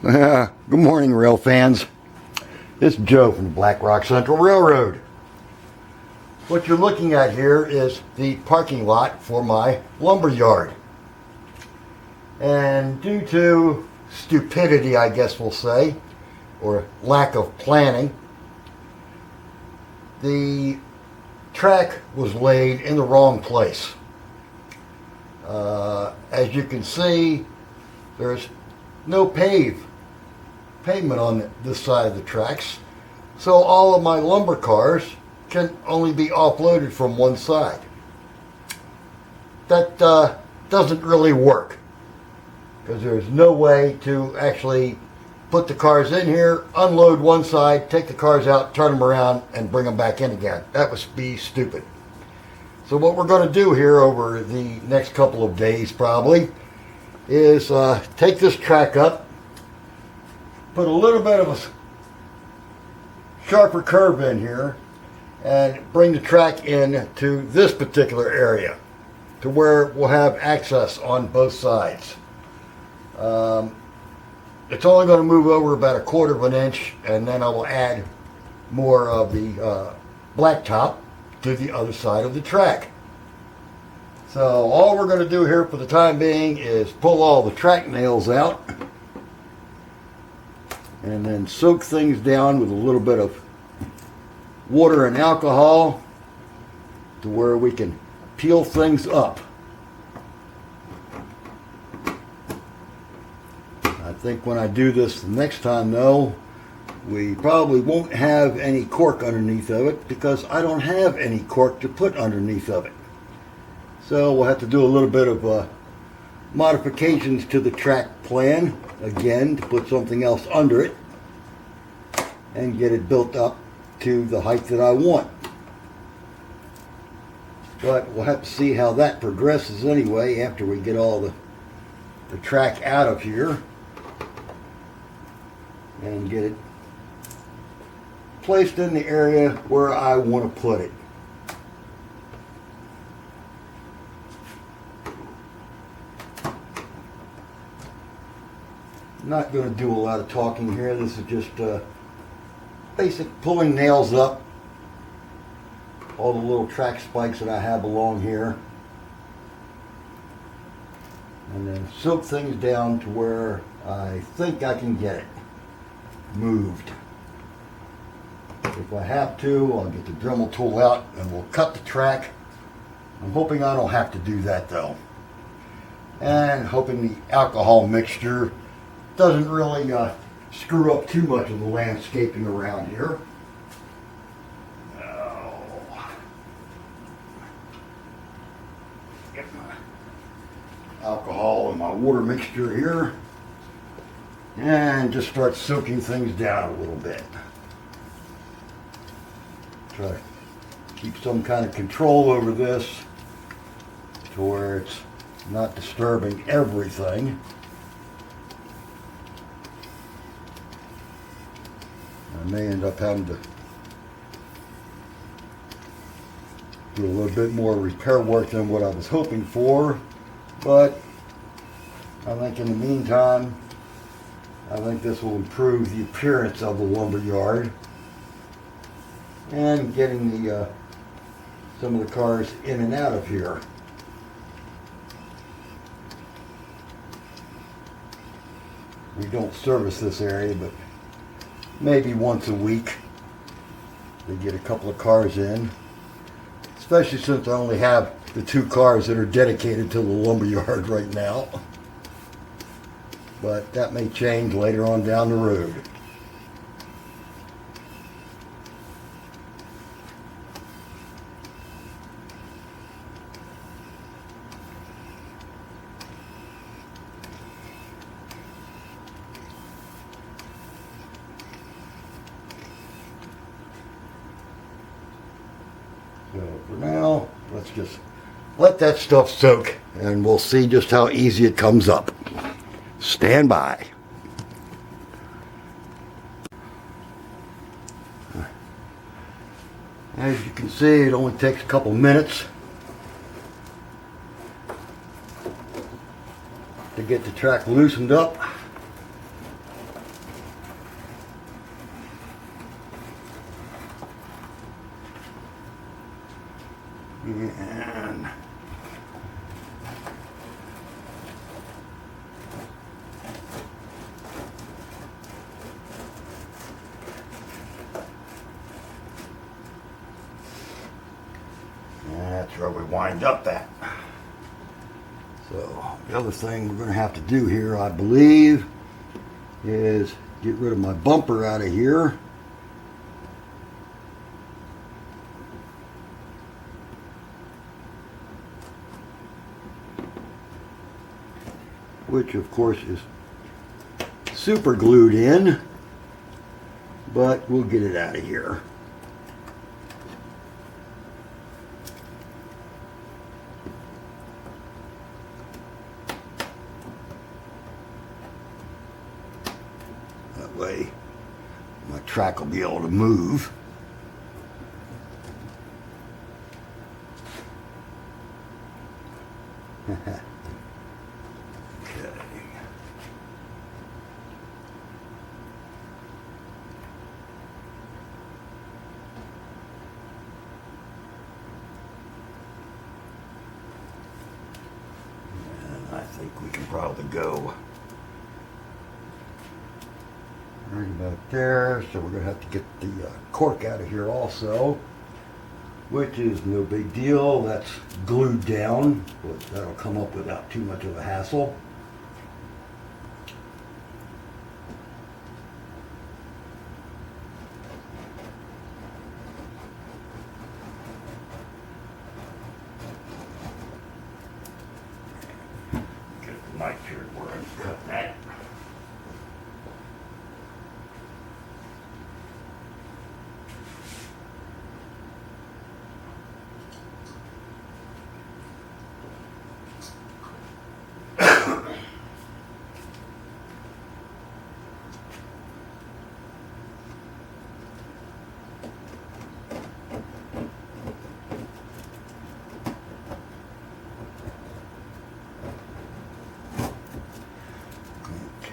Good morning, rail fans. This is Joe from the Black Rock Central Railroad. What you're looking at here is the parking lot for my lumber yard. And due to stupidity, I guess we'll say, or lack of planning, the track was laid in the wrong place. As you can see, there's no pavement on this side of the tracks, so all of my lumber cars can only be offloaded from one side. That doesn't really work, because there's no way to actually put the cars in here, unload one side, take the cars out, turn them around, and bring them back in again. That would be stupid. So what we're going to do here over the next couple of days probably is take this track up, put a little bit of a sharper curve in here, and bring the track in to this particular area to where we'll have access on both sides. It's only going to move over about 1/4 of an inch, and then I will add more of the blacktop to the other side of the track. So all we're going to do here for the time being is pull all the track nails out and then soak things down with a little bit of water and alcohol to where we can peel things up. I think when I do this the next time though, we probably won't have any cork underneath of it because I don't have any cork to put underneath of it. So we'll have to do a little bit of modifications to the track plan again to put something else under it and get it built up to the height that I want. But we'll have to see how that progresses anyway after we get all the track out of here and get it placed in the area where I want to put it. I'm not going to do a lot of talking here. This is just basic pulling nails up all the little track spikes that I have along here, and then soak things down to where I think I can get it moved. If I have to, I'll get the Dremel tool out and we'll cut the track. I'm hoping I don't have to do that though, and hoping the alcohol mixture doesn't really screw up too much of the landscaping around here. Get my alcohol and my water mixture here and just start soaking things down a little bit. Try to keep some kind of control over this to where it's not disturbing everything. I may end up having to do a little bit more repair work than what I was hoping for, but I think in the meantime, I think this will improve the appearance of the lumber yard and getting the some of the cars in and out of here. We don't service this area, but maybe once a week they get a couple of cars in, especially since I only have the 2 cars that are dedicated to the lumber yard right now. But that may change later on down the road. So for now, let's just let that stuff soak and we'll see just how easy it comes up. Stand by. As you can see, it only takes a couple minutes to get the track loosened up. wind up at. So the other thing we're going to have to do here, I believe, is get rid of my bumper out of here. Which of course is super glued in, but we'll get it out of here. That way my track will be able to move. I think we can probably go right about there. So we're going to have to get the cork out of here also, which is no big deal. That's glued down, but that'll come up without too much of a hassle. Knife here where I cut that.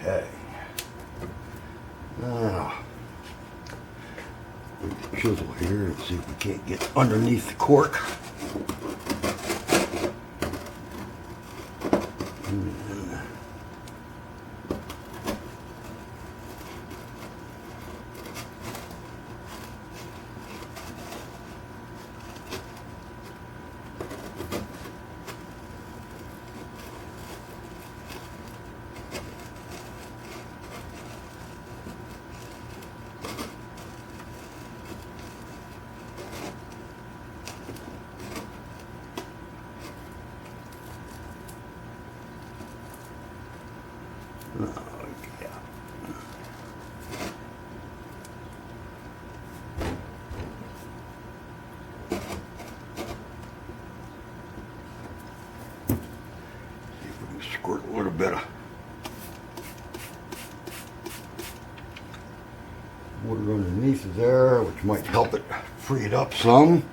Okay. Now, put the chisel here and see if we can't get underneath the cork. Oh, yeah. See if we can squirt a little bit of water underneath there, which might help it free it up some.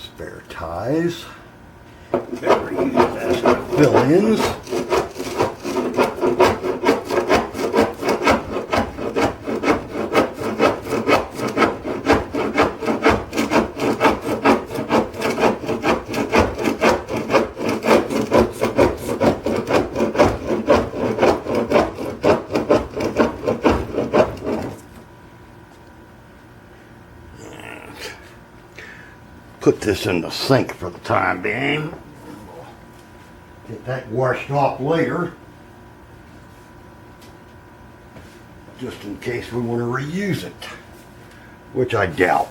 Spare onions. Put this in the sink for the time being. Get that washed off later, just in case we want to reuse it, which I doubt.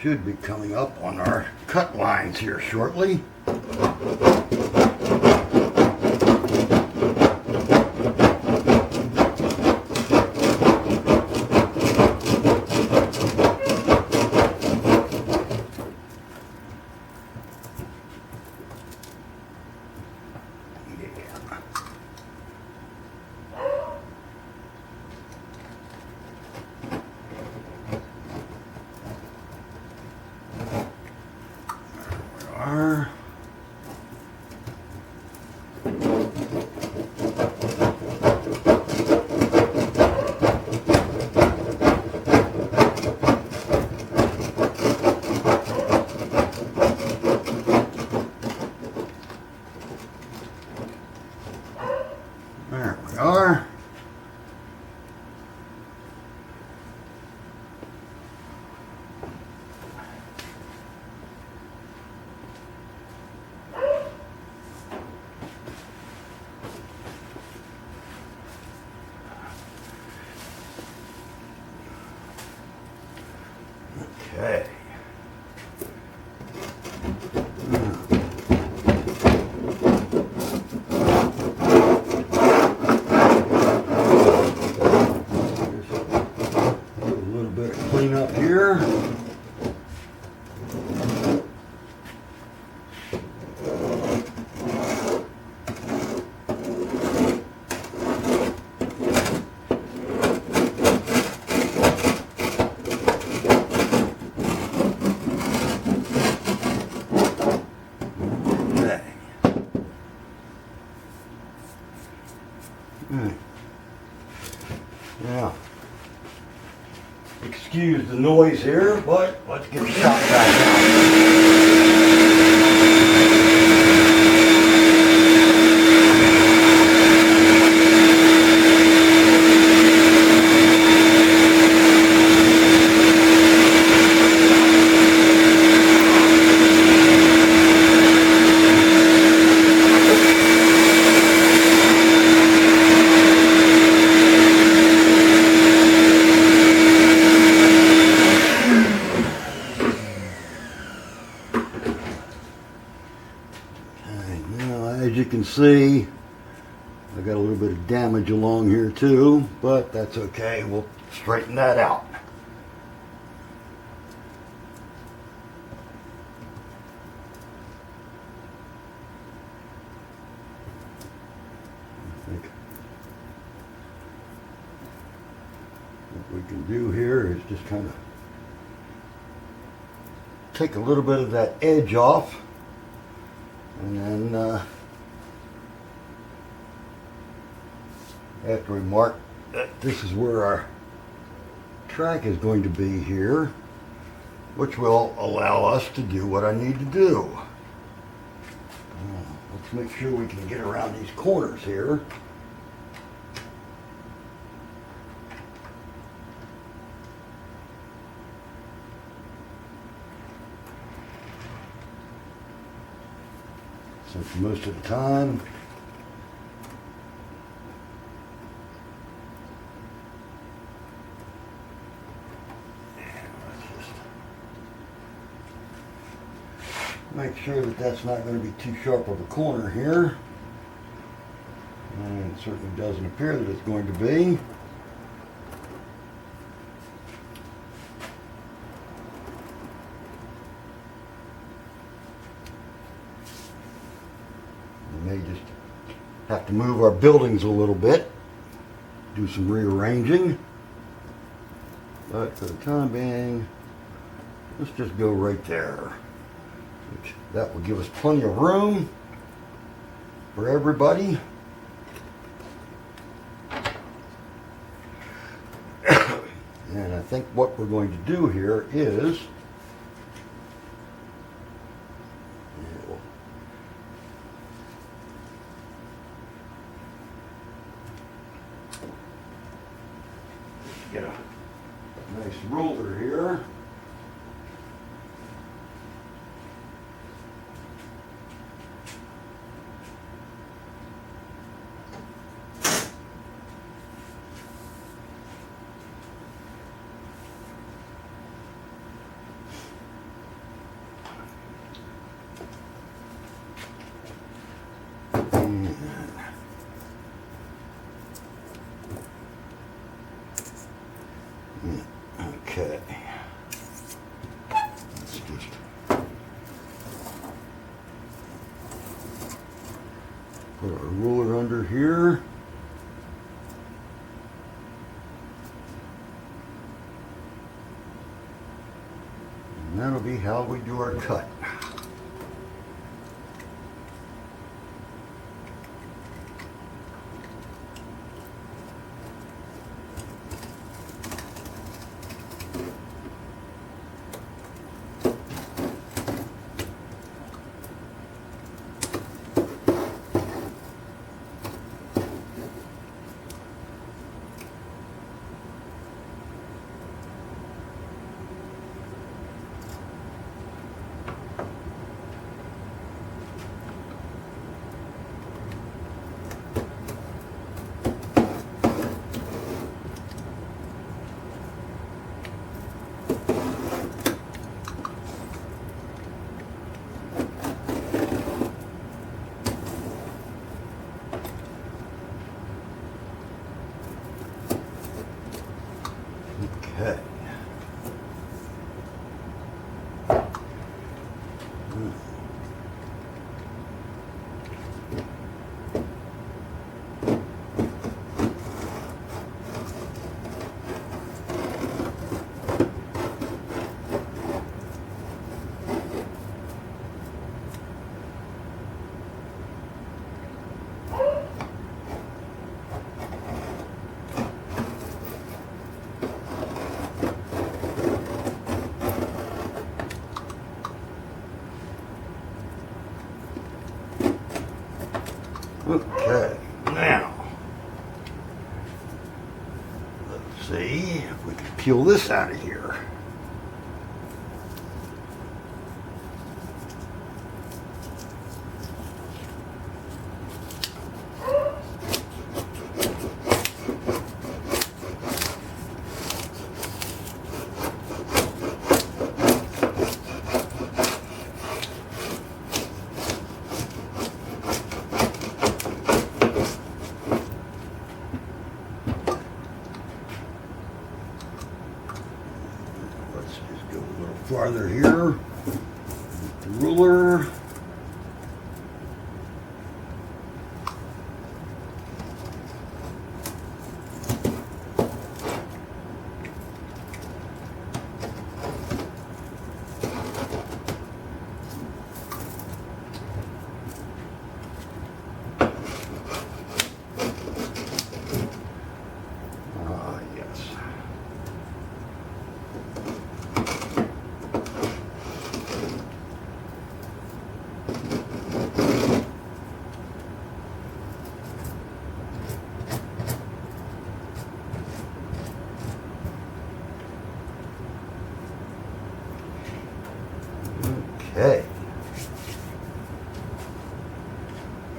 Should be coming up on our cut lines here shortly. There we are. Okay. Clean up here. Now, excuse the noise here, but let's get the shop back out. As you can see, I got a little bit of damage along here too, but that's okay. We'll straighten that out. I think what we can do here is just kind of take a little bit of that edge off, and then after we mark that this is where our track is going to be here, which will allow us to do what I need to do. Let's make sure we can get around these corners here. Since most of the time make sure that that's not going to be too sharp of a corner here. And it certainly doesn't appear that it's going to be. have to move our buildings a little bit, do some rearranging. But for the time being, let's just go right there. That will give us plenty of room for everybody. And I think what we're going to do here is get a nice ruler here. Okay. Let's just put our ruler under here. And that'll be how we do our cut. Okay. Okay, now, let's see if we can peel this out of here. Farther here with the ruler. Yes. Okay.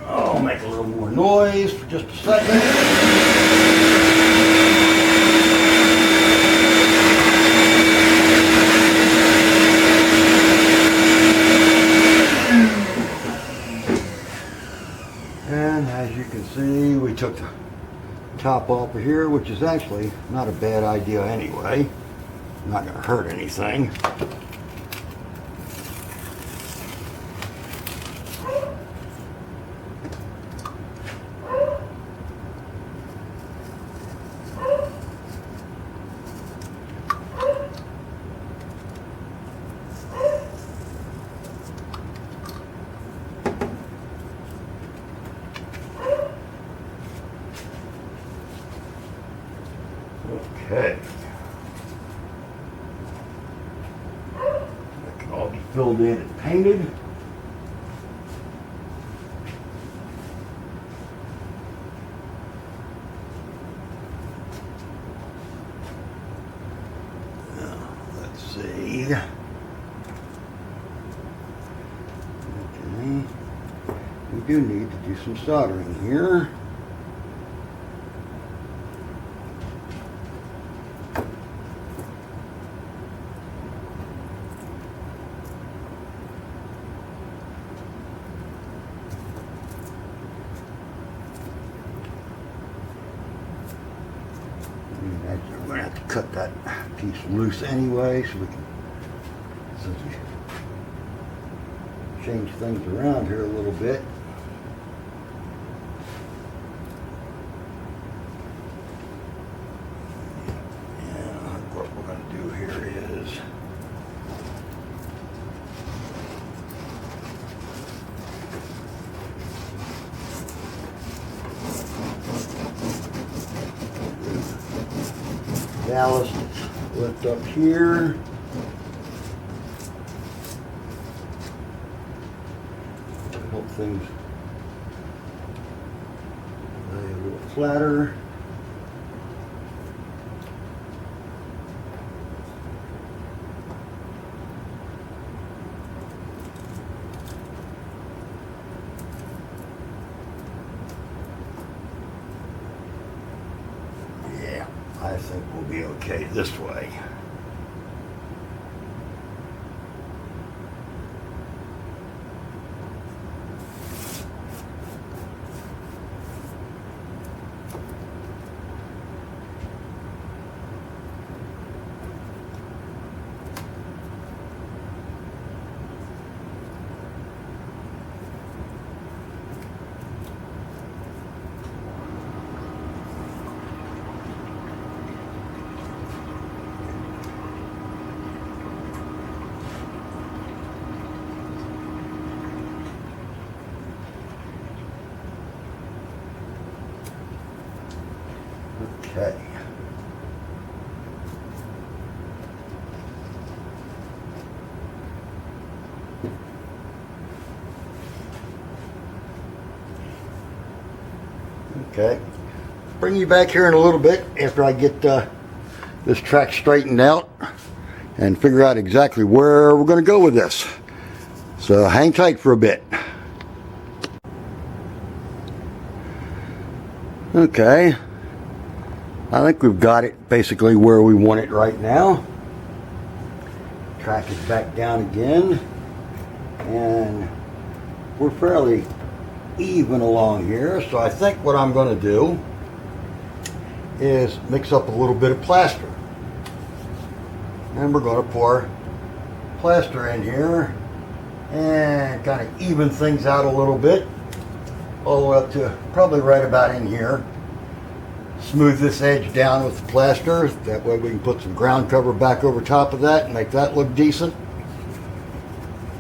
I'll make a little more noise for just a second. And as you can see, we took the top off of here, which is actually not a bad idea anyway. Not going to hurt anything. filled in and painted. Let's see. Okay. We do need to do some soldering here. We're going to have to cut that piece loose anyway, so we can, since we change things around here a little bit. Yeah, what we're going to do here is ballast left up here. Help things lay a little flatter. I think we'll be okay this way. Okay. Okay. Bring you back here in a little bit after I get this track straightened out and figure out exactly where we're going to go with this. So hang tight for a bit. Okay. I think we've got it basically where we want it right now. Track is back down again, and we're fairly even along here. So I think what I'm going to do is mix up a little bit of plaster, and we're going to pour plaster in here and kind of even things out a little bit, all the way up to probably right about in here. Smooth this edge down with the plaster. That way we can put some ground cover back over top of that and make that look decent.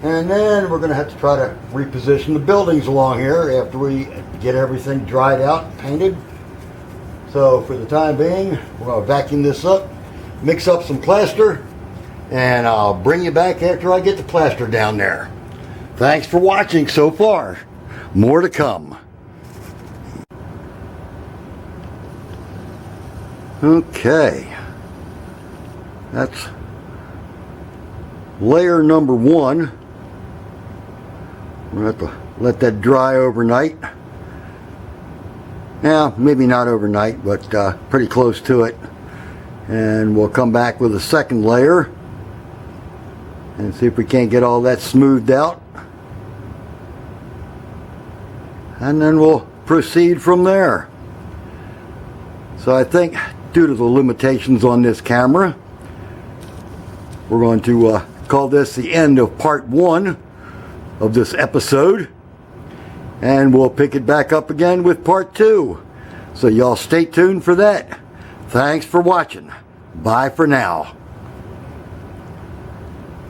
And then we're going to have to try to reposition the buildings along here after we get everything dried out and painted. So for the time being, we're going to vacuum this up, mix up some plaster, and I'll bring you back after I get the plaster down there. Thanks for watching so far. More to come. Okay, that's layer number one. We're going to have to let that dry overnight. Yeah, maybe not overnight, but pretty close to it. And we'll come back with a second layer and see if we can't get all that smoothed out. And then we'll proceed from there. So I think, due to the limitations on this camera, we're going to call this the end of part one of this episode, and we'll pick it back up again with part two. So y'all stay tuned for that. Thanks for watching. Bye for now.